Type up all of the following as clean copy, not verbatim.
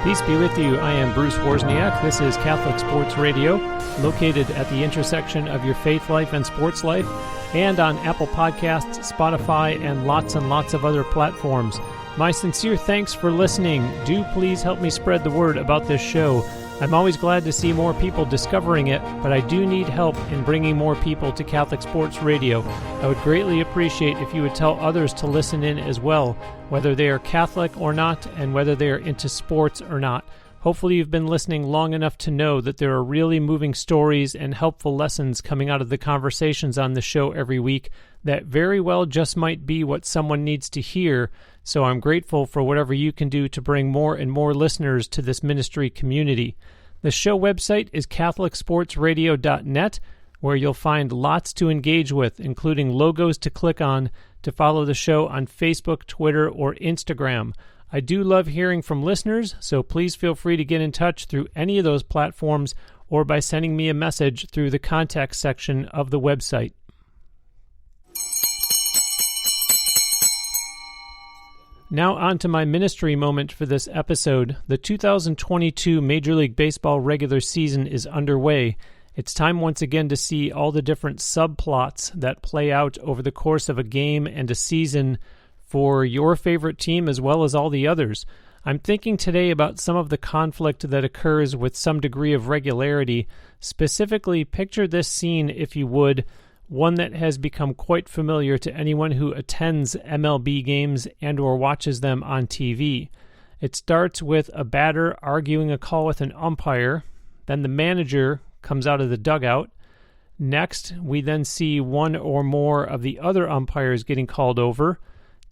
Peace be with you. I am Bruce Wozniak. This is Catholic Sports Radio, located at the intersection of your faith life and sports life, and on Apple Podcasts, Spotify, and lots of other platforms. My sincere thanks for listening. Do please help me spread the word about this show. I'm always glad to see more people discovering it, but I do need help in bringing more people to Catholic Sports Radio. I would greatly appreciate if you would tell others to listen in as well, whether they are Catholic or not, and whether they are into sports or not. Hopefully you've been listening long enough to know that there are really moving stories and helpful lessons coming out of the conversations on the show every week that very well just might be what someone needs to hear. So I'm grateful for whatever you can do to bring more and more listeners to this ministry community. The show website is catholicsportsradio.net, where you'll find lots to engage with, including logos to click on to follow the show on Facebook, Twitter, or Instagram. I do love hearing from listeners, so please feel free to get in touch through any of those platforms or by sending me a message through the contact section of the website. Now on to my ministry moment for this episode. The 2022 Major League Baseball regular season is underway. It's time once again to see all the different subplots that play out over the course of a game and a season for your favorite team as well as all the others. I'm thinking today about some of the conflict that occurs with some degree of regularity. Specifically, picture this scene, if you would, one that has become quite familiar to anyone who attends MLB games and or watches them on TV. It starts with a batter arguing a call with an umpire. Then the manager comes out of the dugout. Next, we then see one or more of the other umpires getting called over.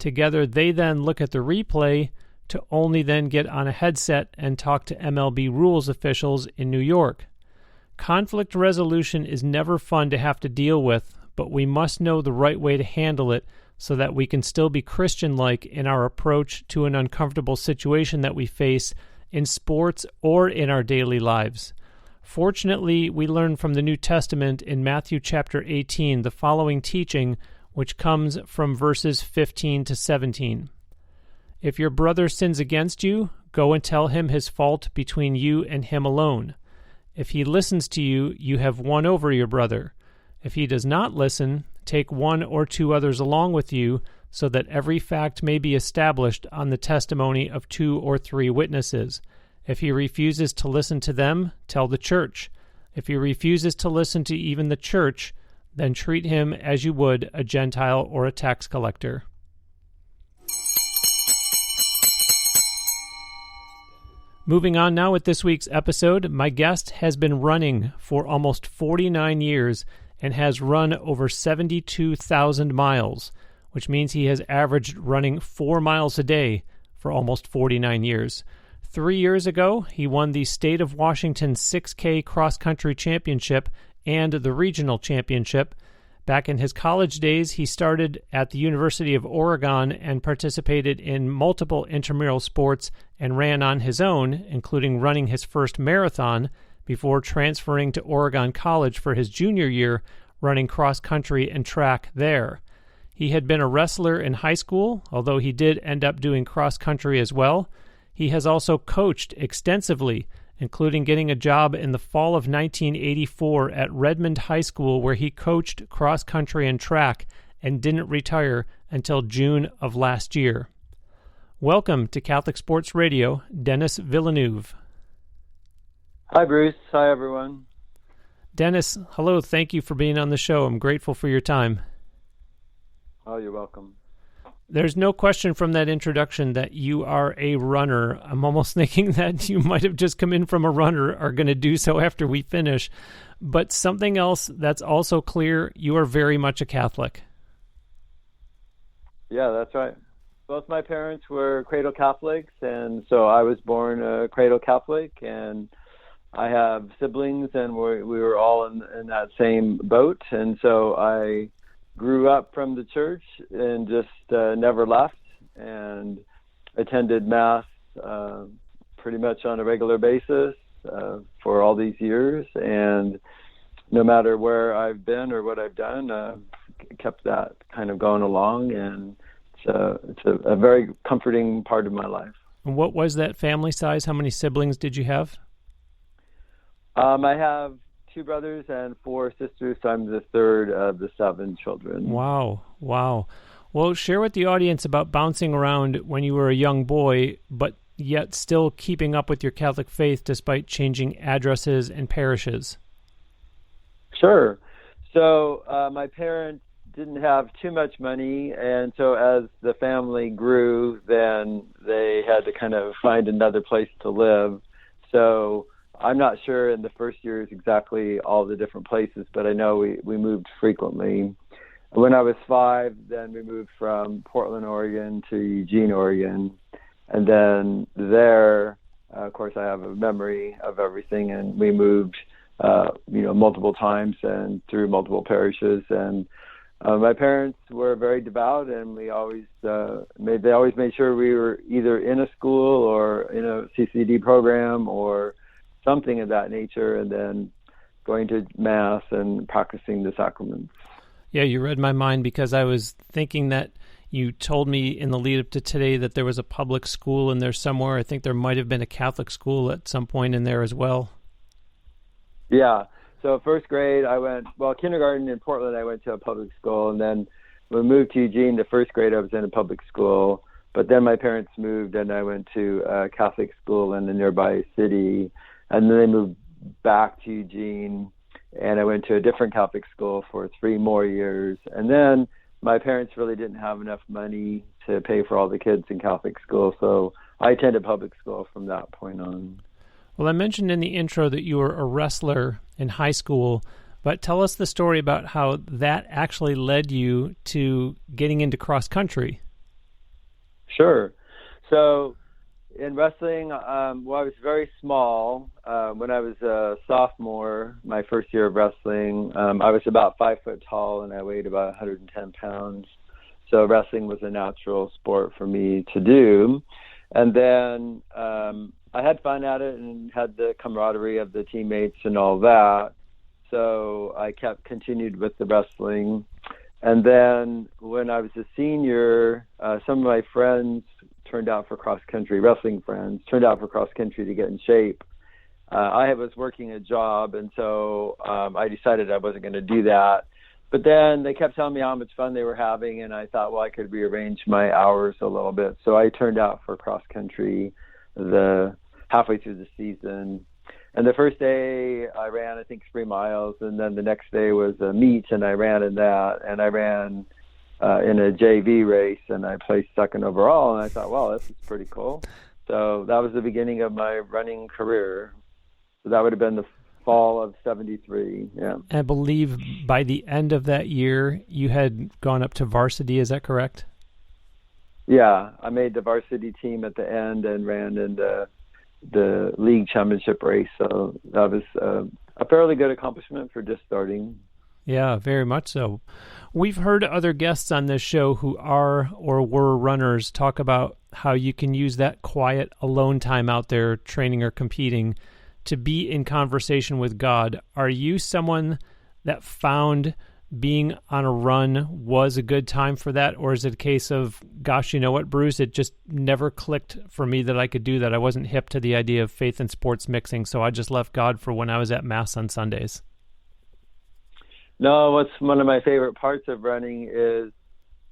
Together, they then look at the replay to only then get on a headset and talk to MLB rules officials in New York. Conflict resolution is never fun to have to deal with, but we must know the right way to handle it so that we can still be Christian-like in our approach to an uncomfortable situation that we face in sports or in our daily lives. Fortunately, we learn from the New Testament in Matthew chapter 18 the following teaching, which comes from verses 15 to 17. If your brother sins against you, go and tell him his fault between you and him alone. If he listens to you, you have won over your brother. If he does not listen, take one or two others along with you, so that every fact may be established on the testimony of 2 or 3 witnesses. If he refuses to listen to them, tell the church. If he refuses to listen to even the church, then treat him as you would a Gentile or a tax collector. Moving on now with this week's episode, my guest has been running for almost 49 years and has run over 72,000 miles, which means he has averaged running 4 miles a day for almost 49 years. 3 years ago, he won the State of Washington 6K cross-country championship and the regional championship. Back in his college days, he started at the University of Oregon and participated in multiple intramural sports and ran on his own, including running his first marathon, before transferring to Oregon College for his junior year, running cross-country and track there. He had been a wrestler in high school, although he did end up doing cross-country as well. He has also coached extensively, including getting a job in the fall of 1984 at Redmond High School, where he coached cross-country and track and didn't retire until June of last year. Welcome to Catholic Sports Radio, Denis Villeneuve. Hi, Bruce. Hi, everyone. Denis, hello. Thank you for being on the show. I'm grateful for your time. Oh, you're welcome. There's no question from that introduction that you are a runner. I'm almost thinking that you might have just come in from a runner, are going to do so after we finish. But something else that's also clear, you are very much a Catholic. Yeah, that's right. Both my parents were cradle Catholics, and so I was born a cradle Catholic, and I have siblings, and we were all in that same boat, and so I grew up from the church and just never left, and attended Mass pretty much on a regular basis for all these years, and no matter where I've been or what I've done, kept that kind of going along, and it's a very comforting part of my life. And what was that family size? How many siblings did you have? I have 2 brothers and 4 sisters, so I'm the third of the 7 children. Wow. Well, share with the audience about bouncing around when you were a young boy, but yet still keeping up with your Catholic faith despite changing addresses and parishes. Sure. So my parents didn't have too much money, and so as the family grew, then they had to kind of find another place to live. So I'm not sure in the first years exactly all the different places, but I know we moved frequently. When I was 5, then we moved from Portland, Oregon to Eugene, Oregon. And then there, of course, I have a memory of everything, and we moved, multiple times and through multiple parishes. And my parents were very devout, and they always made sure we were either in a school or in a CCD program or something of that nature, and then going to Mass and practicing the sacraments. Yeah, you read my mind, because I was thinking that you told me in the lead up to today that there was a public school in there somewhere. I think there might have been a Catholic school at some point in there as well. Yeah. So first grade, kindergarten in Portland, I went to a public school. And then when we moved to Eugene, the first grade, I was in a public school. But then my parents moved, and I went to a Catholic school in the nearby city. And then they moved back to Eugene, and I went to a different Catholic school for 3 more years. And then my parents really didn't have enough money to pay for all the kids in Catholic school, so I attended public school from that point on. Well, I mentioned in the intro that you were a wrestler in high school, but tell us the story about how that actually led you to getting into cross country. Sure. So in wrestling, I was very small. When I was a sophomore, my first year of wrestling, I was about 5 foot tall, and I weighed about 110 pounds. So wrestling was a natural sport for me to do. And then I had fun at it and had the camaraderie of the teammates and all that. So I continued with the wrestling. And then when I was a senior, some of my friends turned out for cross-country, wrestling friends, turned out for cross-country to get in shape. I was working a job, and so I decided I wasn't going to do that. But then they kept telling me how much fun they were having, and I thought, well, I could rearrange my hours a little bit. So I turned out for cross-country halfway through the season. And the first day I ran, I think, 3 miles, and then the next day was a meet, and I ran in that, and I ran in a JV race, and I placed second overall, and I thought, wow, this is pretty cool. So that was the beginning of my running career. So that would have been the fall of 73, yeah. I believe by the end of that year, you had gone up to varsity, is that correct? Yeah, I made the varsity team at the end and ran in the league championship race, so that was a fairly good accomplishment for just starting. Yeah, very much so. We've heard other guests on this show who are or were runners talk about how you can use that quiet alone time out there training or competing to be in conversation with God. Are you someone that found being on a run was a good time for that? Or is it a case of, gosh, you know what, Bruce, it just never clicked for me that I could do that. I wasn't hip to the idea of faith and sports mixing, so I just left God for when I was at Mass on Sundays. No, what's one of my favorite parts of running is,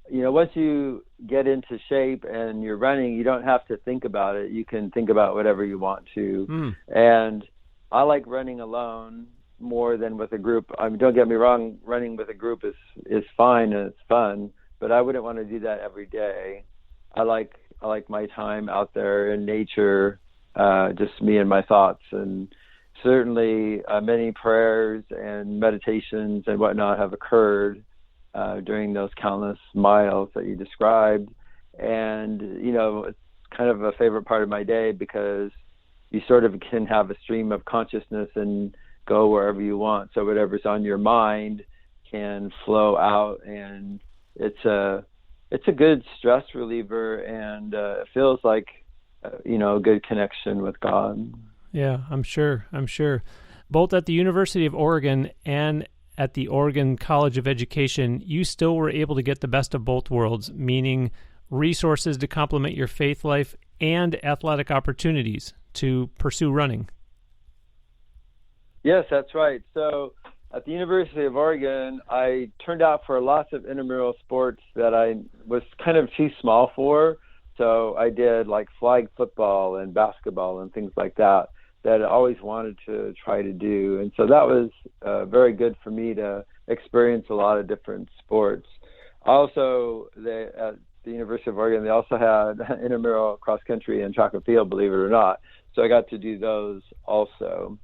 once you get into shape and you're running, you don't have to think about it. You can think about whatever you want to. And I like running alone more than with a group. I mean, don't get me wrong, running with a group is fine and it's fun, but I wouldn't want to do that every day. I like my time out there in nature, just me and my thoughts. And certainly many prayers and meditations and whatnot have occurred during those countless miles that you described. And, it's kind of a favorite part of my day because you sort of can have a stream of consciousness and go wherever you want. So whatever's on your mind can flow out, and it's a good stress reliever, and it feels like, a good connection with God. Yeah, I'm sure. Both at the University of Oregon and at the Oregon College of Education, you still were able to get the best of both worlds, meaning resources to complement your faith life and athletic opportunities to pursue running. Yes, that's right. So at the University of Oregon, I turned out for lots of intramural sports that I was kind of too small for. So I did like flag football and basketball and things like that I always wanted to try to do. And so that was very good for me to experience a lot of different sports. Also, at the University of Oregon, they also had intramural cross country and track and field, believe it or not. So I got to do those also.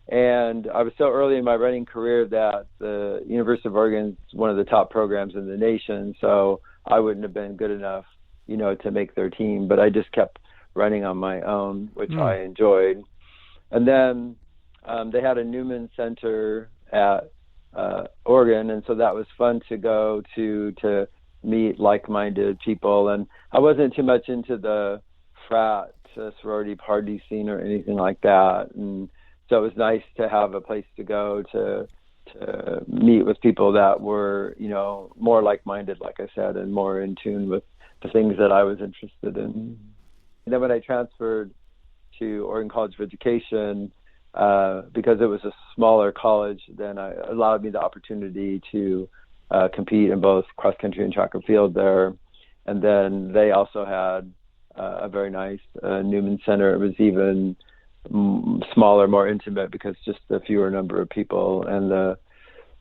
And I was so early in my running career that the University of Oregon is one of the top programs in the nation. So I wouldn't have been good enough, to make their team. But I just kept running on my own, which I enjoyed. And then they had a Newman Center at Oregon, and so that was fun to go to meet like-minded people. And I wasn't too much into the frat sorority party scene or anything like that. And so it was nice to have a place to go to meet with people that were, more like-minded, like I said, and more in tune with the things that I was interested in. And then when I transferred to Oregon College of Education, because it was a smaller college, then it allowed me the opportunity to compete in both cross country and track and field there. And then they also had a very nice Newman Center. It was even smaller, more intimate because just a fewer number of people. And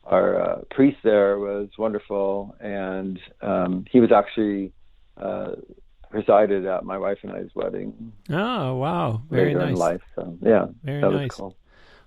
our priest there was wonderful, and he was actually presided at my wife and I's wedding. Oh, wow. Very nice. In life, so, yeah, very that nice. Was cool.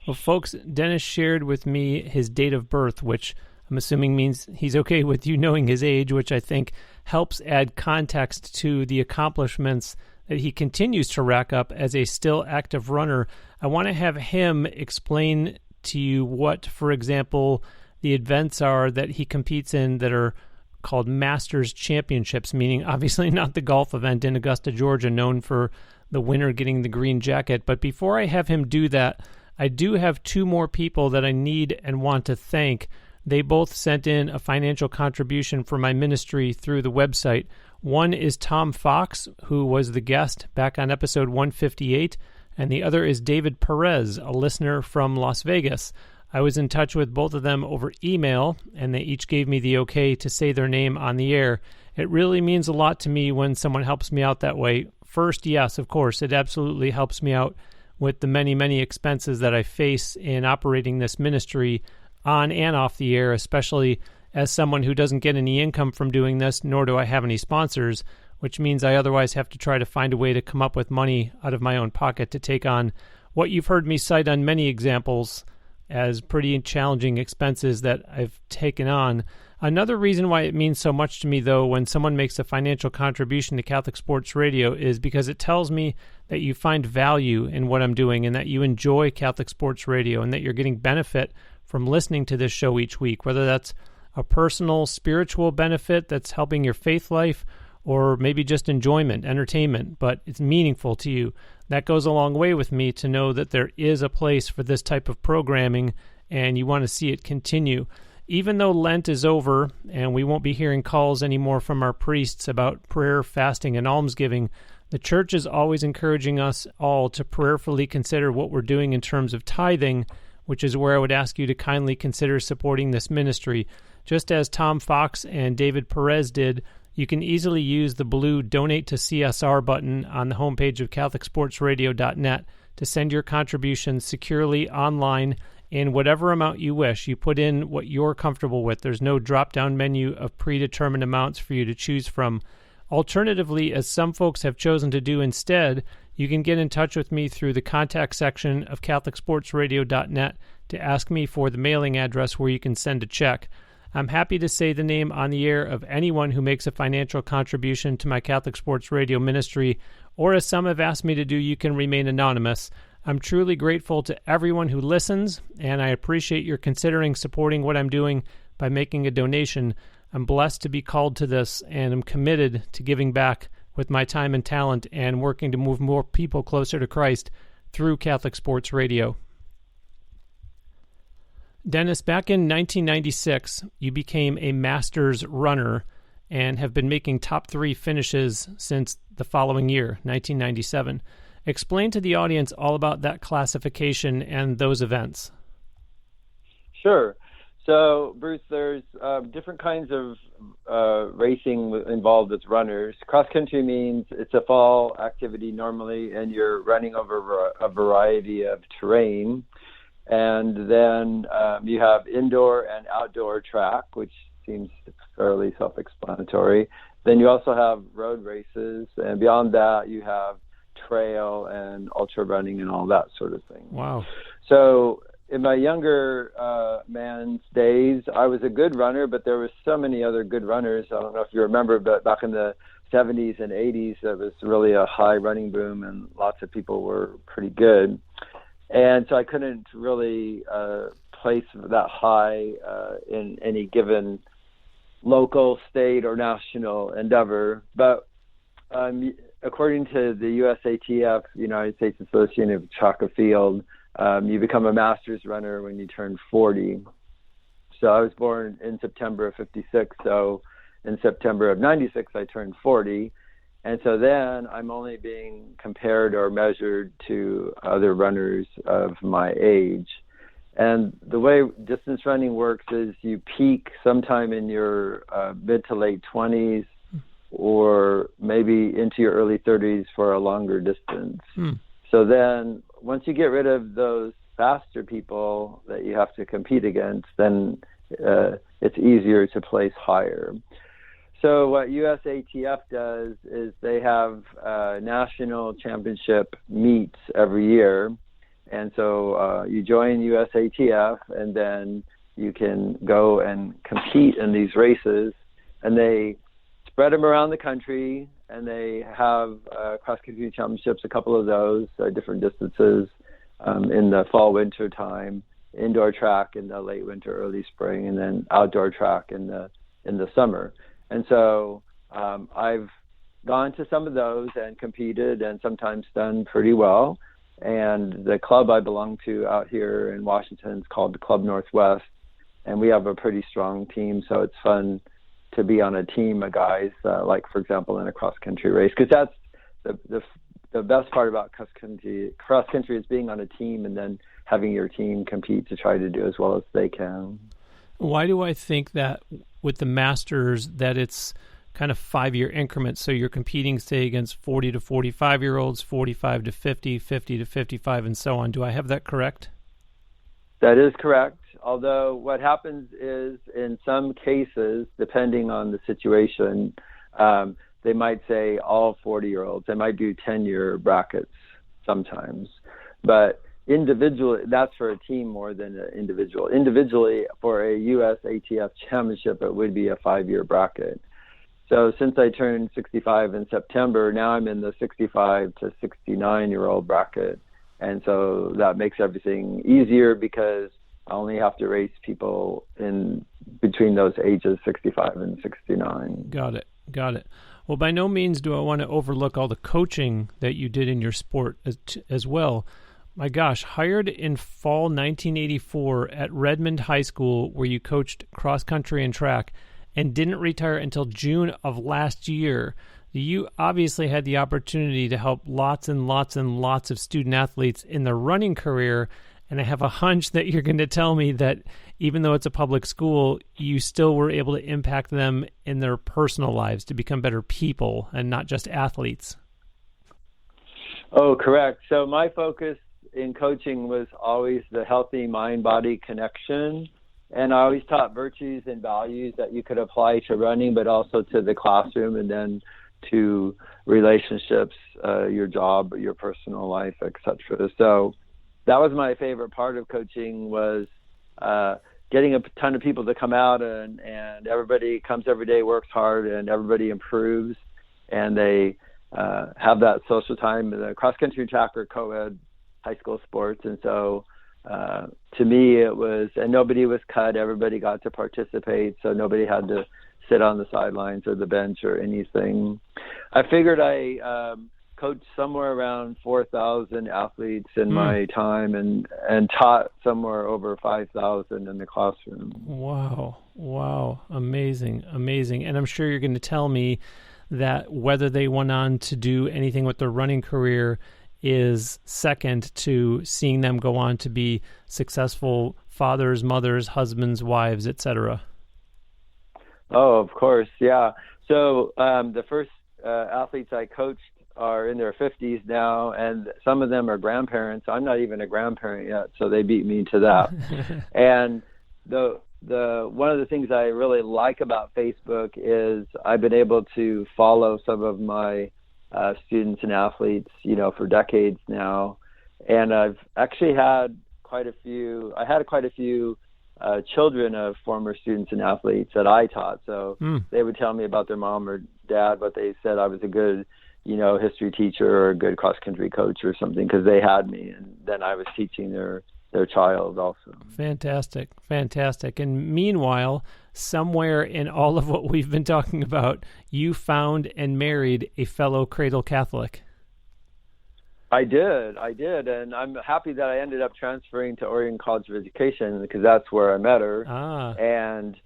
Well, folks, Denis shared with me his date of birth, which I'm assuming means he's okay with you knowing his age, which I think helps add context to the accomplishments that he continues to rack up as a still active runner. I want to have him explain to you what, for example, the events are that he competes in that are called Masters Championships, meaning obviously not the golf event in Augusta, Georgia, known for the winner getting the green jacket. But before I have him do that, I do have two more people that I need and want to thank. They both sent in a financial contribution for my ministry through the website. One is Tom Fox, who was the guest back on episode 158, and the other is David Perez, a listener from Las Vegas. I was in touch with both of them over email, and they each gave me the okay to say their name on the air. It really means a lot to me when someone helps me out that way. First, yes, of course, it absolutely helps me out with the many, many expenses that I face in operating this ministry on and off the air, especially as someone who doesn't get any income from doing this, nor do I have any sponsors, which means I otherwise have to try to find a way to come up with money out of my own pocket to take on what you've heard me cite on many examples as pretty challenging expenses that I've taken on. Another reason why it means so much to me, though, when someone makes a financial contribution to Catholic Sports Radio is because it tells me that you find value in what I'm doing and that you enjoy Catholic Sports Radio and that you're getting benefit from listening to this show each week, whether that's a personal spiritual benefit that's helping your faith life or maybe just enjoyment, entertainment, but it's meaningful to you. That goes a long way with me to know that there is a place for this type of programming and you want to see it continue. Even though Lent is over and we won't be hearing calls anymore from our priests about prayer, fasting, and almsgiving, the church is always encouraging us all to prayerfully consider what we're doing in terms of tithing, which is where I would ask you to kindly consider supporting this ministry. Just as Tom Fox and David Perez did, you can easily use the blue Donate to CSR button on the homepage of CatholicSportsRadio.net to send your contributions securely online in whatever amount you wish. You put in what you're comfortable with. There's no drop-down menu of predetermined amounts for you to choose from. Alternatively, as some folks have chosen to do instead, you can get in touch with me through the contact section of CatholicSportsRadio.net to ask me for the mailing address where you can send a check. I'm happy to say the name on the air of anyone who makes a financial contribution to my Catholic Sports Radio ministry, or as some have asked me to do, you can remain anonymous. I'm truly grateful to everyone who listens, and I appreciate your considering supporting what I'm doing by making a donation. I'm blessed to be called to this, and I'm committed to giving back with my time and talent and working to move more people closer to Christ through Catholic Sports Radio. Denis, back in 1996, you became a Masters runner, and have been making top 3 finishes since the following year, 1997. Explain to the audience all about that classification and those events. Sure. So, Bruce, there's different kinds of racing involved with runners. Cross country means it's a fall activity normally, and you're running over a variety of terrain. And then you have indoor and outdoor track, which seems fairly self-explanatory. Then you also have road races, and beyond that, you have trail and ultra running and all that sort of thing. Wow. So in my younger man's days, I was a good runner, but there were so many other good runners. I don't know if you remember, but back in the 70s and 80s, there was really a high running boom, and lots of people were pretty good. And so I couldn't really place that high in any given local, state, or national endeavor. But according to the USATF, United States Association of Track and Field, you become a master's runner when you turn 40. So I was born in September of 56. So in September of 96, I turned 40. And so then I'm only being compared or measured to other runners of my age. And the way distance running works is you peak sometime in your mid to late 20s or maybe into your early 30s for a longer distance. So then once you get rid of those faster people that you have to compete against, then it's easier to place higher. So what USATF does is they have national championship meets every year. And so you join USATF, and then you can go and compete in these races. And they spread them around the country, and they have cross-country championships, a couple of those, different distances in the fall, winter time, indoor track in the late winter, early spring, and then outdoor track in the summer. And so I've gone to some of those and competed and sometimes done pretty well. And the club I belong to out here in Washington is called the Club Northwest. And we have a pretty strong team, so it's fun to be on a team of guys, like, for example, in a cross-country race. Because that's the best part about cross-country. Cross-country is being on a team and then having your team compete to try to do as well as they can. Why do I think that with the Masters that it's kind of 5-year increments? So you're competing, say, against 40 to 45-year-olds, 45 to 50, 50 to 55, and so on. Do I have that correct? That is correct. Although what happens is in some cases, depending on the situation, they might say all 40-year-olds. They might do 10-year brackets sometimes. But individually, that's for a team more than an individual. Individually, for a U.S. ATF championship, it would be a 5-year bracket. So since I turned 65 in September, now I'm in the 65 to 69-year-old bracket. And so that makes everything easier because I only have to race people in between those ages, 65 and 69. Got it. Well, by no means do I want to overlook all the coaching that you did in your sport as well. My gosh, hired in fall 1984 at Redmond High School, where you coached cross country and track, and didn't retire until June of last year. You obviously had the opportunity to help lots and lots and lots of student athletes in their running career, and I have a hunch that you're going to tell me that even though it's a public school, you still were able to impact them in their personal lives to become better people and not just athletes. Oh, correct. So my focus in coaching was always the healthy mind-body connection. And I always taught virtues and values that you could apply to running, but also to the classroom and then to relationships, your job, your personal life, etc. So that was my favorite part of coaching, was getting a ton of people to come out and everybody comes every day, works hard, and everybody improves, and they have that social time. The cross-country track are co-ed high school sports, and so to me it was, and nobody was cut, everybody got to participate, so nobody had to sit on the sidelines or the bench or anything. I figured I coached somewhere around 4,000 athletes in my time, and taught somewhere over 5,000 in the classroom. Wow. Amazing. And I'm sure you're going to tell me that whether they went on to do anything with their running career is second to seeing them go on to be successful fathers, mothers, husbands, wives, etc. Oh, of course. Yeah. So the first athletes I coached are in their 50s now, and some of them are grandparents. I'm not even a grandparent yet, so they beat me to that. And the one of the things I really like about Facebook is I've been able to follow some of my students and athletes, for decades now. And I've actually had quite a few children of former students and athletes that I taught. So they would tell me about their mom or dad, but they said I was a good, history teacher or a good cross-country coach or something, because they had me, and then I was teaching their child also. Fantastic. And meanwhile, somewhere in all of what we've been talking about, you found and married a fellow cradle Catholic. I did, and I'm happy that I ended up transferring to Oregon College of Education, because that's where I met her. And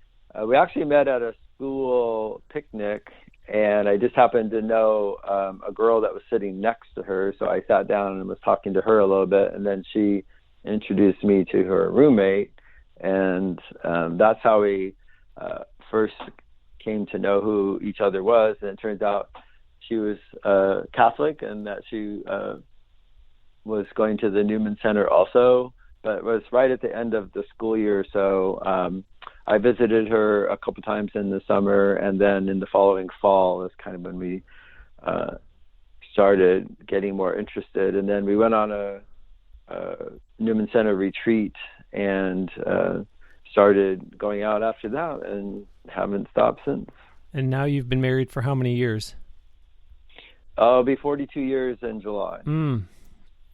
we actually met at a school picnic, and I just happened to know a girl that was sitting next to her, so I sat down and was talking to her a little bit, and then she introduced me to her roommate, and that's how we first came to know who each other was. And it turns out she was Catholic, and that she was going to the Newman Center also, but it was right at the end of the school year. So I visited her a couple times in the summer, and then in the following fall is kind of when we started getting more interested. And then we went on a Newman Center retreat and started going out after that, and haven't stopped since. And now you've been married for how many years? It'll be 42 years in July.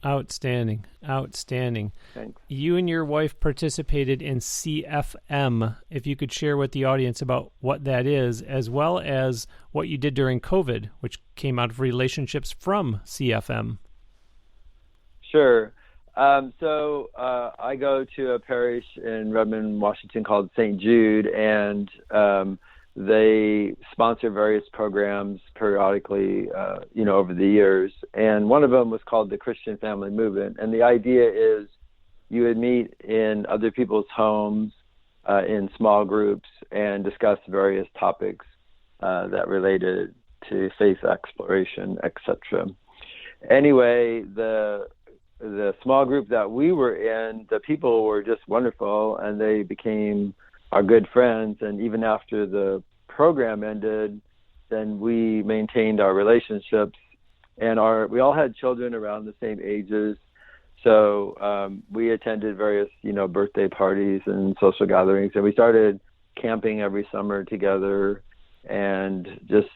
Outstanding. Thanks. You and your wife participated in CFM. If you could share with the audience about what that is, as well as what you did during COVID, which came out of relationships from CFM. Sure. So I go to a parish in Redmond, Washington called St. Jude, and they sponsor various programs periodically, over the years. And one of them was called the Christian Family Movement. And the idea is you would meet in other people's homes in small groups and discuss various topics that related to faith exploration, etc. Anyway, the small group that we were in, the people were just wonderful, and they became our good friends. And even after the program ended, then we maintained our relationships, and we all had children around the same ages. So we attended various, birthday parties and social gatherings, and we started camping every summer together, and just,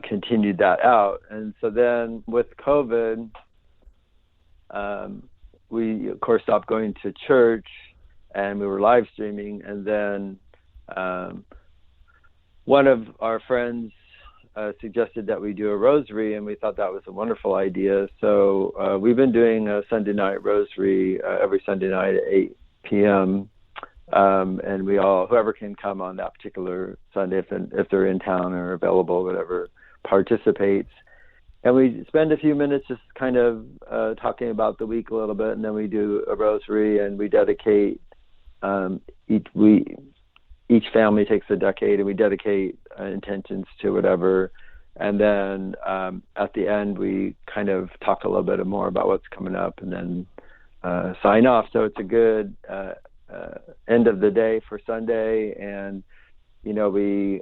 continued that out. And so then with COVID, we of course stopped going to church, and we were live streaming. And then one of our friends suggested that we do a rosary, and we thought that was a wonderful idea. So we've been doing a Sunday night rosary every Sunday night at 8 p.m. And we all, whoever can come on that particular Sunday, if they're in town or available, whatever, participates. And we spend a few minutes just kind of talking about the week a little bit, and then we do a rosary, and we dedicate each family takes a decade, and we dedicate intentions to whatever. And then at the end, we kind of talk a little bit more about what's coming up, and then sign off. So it's a good end of the day for Sunday. And, we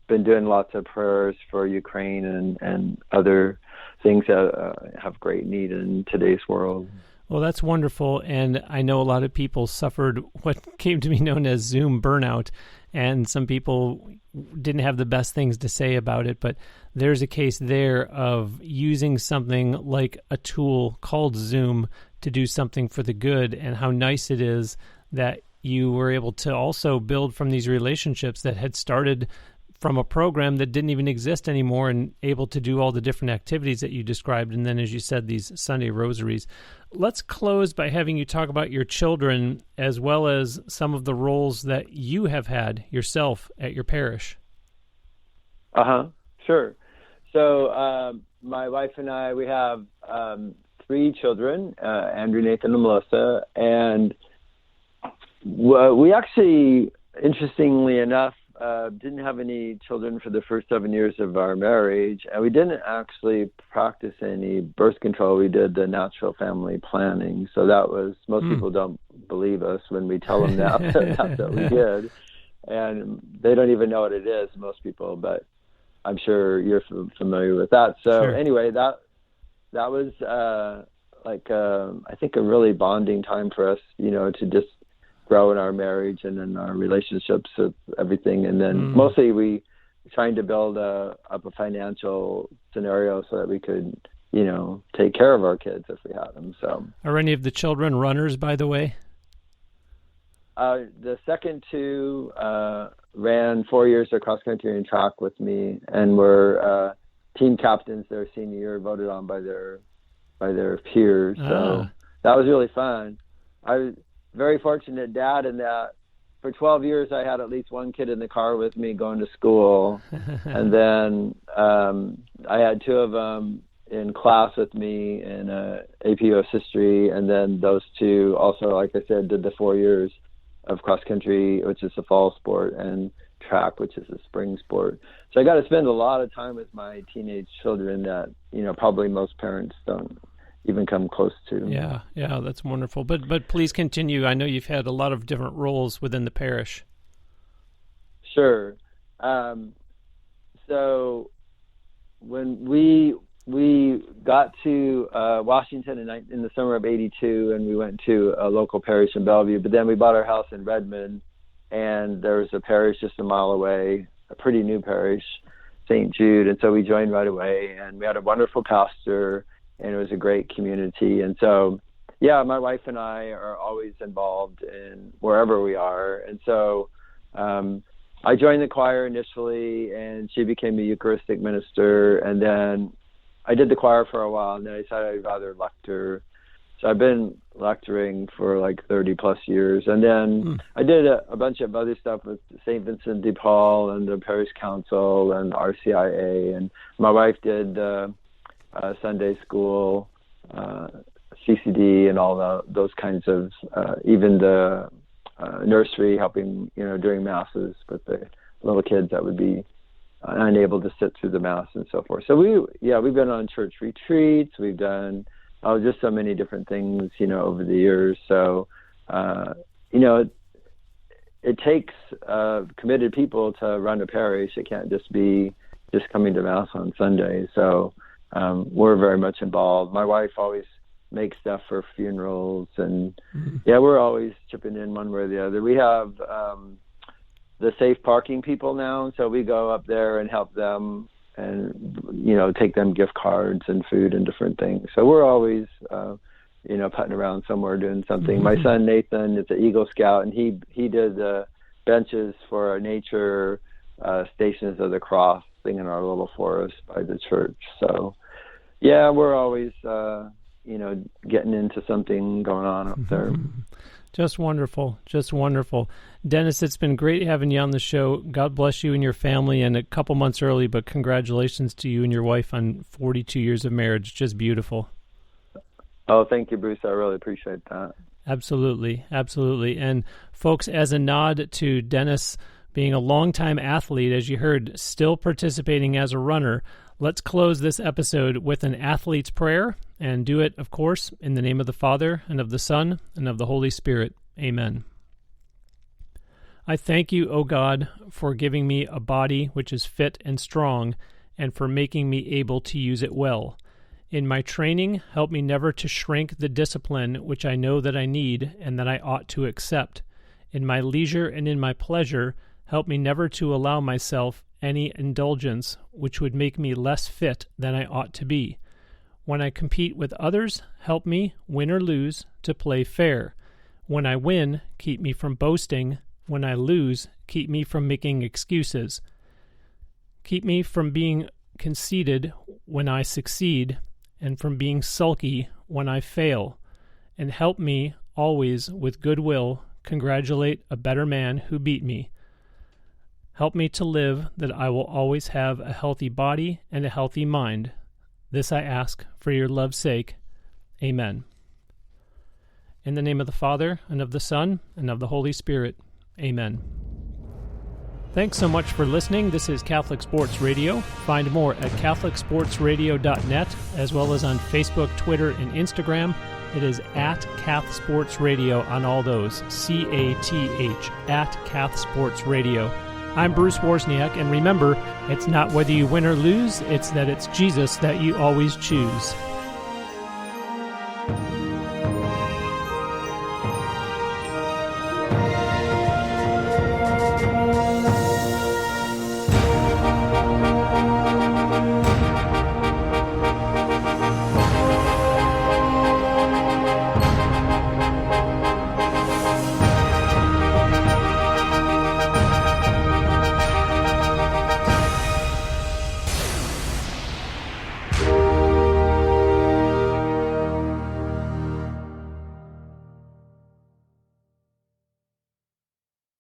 been doing lots of prayers for Ukraine and other things that have great need in today's world. Well, that's wonderful, and I know a lot of people suffered what came to be known as Zoom burnout, and some people didn't have the best things to say about it, but there's a case there of using something like a tool called Zoom to do something for the good, and how nice it is that you were able to also build from these relationships that had started from a program that didn't even exist anymore and able to do all the different activities that you described. And then, as you said, these Sunday rosaries. Let's close by having you talk about your children as well as some of the roles that you have had yourself at your parish. Sure. So my wife and I, we have 3 children, Andrew, Nathan, and Melissa. And we actually, interestingly enough, didn't have any children for the first 7 years of our marriage, and we didn't actually practice any birth control. We did the natural family planning. So that was, most people don't believe us when we tell them that, that's what we did. And they don't even know what it is, most people, but I'm sure you're familiar with that. So anyway, that was I think a really bonding time for us, to just grow in our marriage and in our relationships of everything. And then mostly we trying to build up a financial scenario so that we could, take care of our kids if we had them. So are any of the children runners, by the way? The second 2 ran 4 years of cross country and track with me, and were team captains their senior year, voted on by their peers. So that was really fun. I was very fortunate dad in that for 12 years I had at least one kid in the car with me going to school, and then I had 2 of them in class with me in AP US history, and then those 2 also, like I said, did the 4 years of cross country, which is a fall sport, and track, which is a spring sport. So I got to spend a lot of time with my teenage children that, probably most parents don't even come close to. Yeah, that's wonderful. But please continue. I know you've had a lot of different roles within the parish. Sure. So when we got to Washington in the summer of '82, and we went to a local parish in Bellevue, but then we bought our house in Redmond, and there was a parish just a mile away, a pretty new parish, St. Jude, and so we joined right away, and we had a wonderful pastor, and it was a great community. And so, my wife and I are always involved in wherever we are, and so I joined the choir initially, and she became a Eucharistic minister, and then I did the choir for a while, and then I decided I'd rather lecture. So I've been lecturing for like 30 plus years. And then I did a bunch of other stuff with St. Vincent de Paul and the Parish Council and RCIA. And my wife did Sunday school, CCD, and all those kinds of, even the nursery, helping, during masses with the little kids that would be unable to sit through the mass and so forth. So we've been on church retreats. We've done just so many different things, over the years. So, it takes committed people to run a parish. It can't just be coming to mass on Sunday. So we're very much involved. My wife always makes stuff for funerals, and we're always chipping in one way or the other. We have the safe parking people now, so we go up there and help them, and take them gift cards and food and different things. So we're always putting around somewhere doing something. My son Nathan is an Eagle Scout, and he did the benches for our nature Stations of the Cross thing in our little forest by the church. So we're always getting into something going on up there. Just wonderful. Just wonderful. Denis, it's been great having you on the show. God bless you and your family, and a couple months early, but congratulations to you and your wife on 42 years of marriage. Just beautiful. Oh, thank you, Bruce. I really appreciate that. Absolutely. Absolutely. And folks, as a nod to Denis being a longtime athlete, as you heard, still participating as a runner, let's close this episode with an athlete's prayer, and do it, of course, in the name of the Father, and of the Son, and of the Holy Spirit. Amen. I thank you, O God, for giving me a body which is fit and strong, and for making me able to use it well. In my training, help me never to shrink the discipline which I know that I need and that I ought to accept. In my leisure and in my pleasure, help me never to allow myself any indulgence which would make me less fit than I ought to be. When I compete with others, help me, win or lose, to play fair. When I win, keep me from boasting. When I lose, keep me from making excuses. Keep me from being conceited when I succeed, and from being sulky when I fail, and help me always with good will congratulate a better man who beat me. Help me to live that I will always have a healthy body and a healthy mind. This I ask for your love's sake. Amen. In the name of the Father, and of the Son, and of the Holy Spirit. Amen. Thanks so much for listening. This is Catholic Sports Radio. Find more at catholicsportsradio.net, as well as on Facebook, Twitter, and Instagram. It is at Cath Sports Radio on all those. CATH, at Cath Sports Radio. I'm Bruce Wozniak, and remember, it's not whether you win or lose, it's that it's Jesus that you always choose.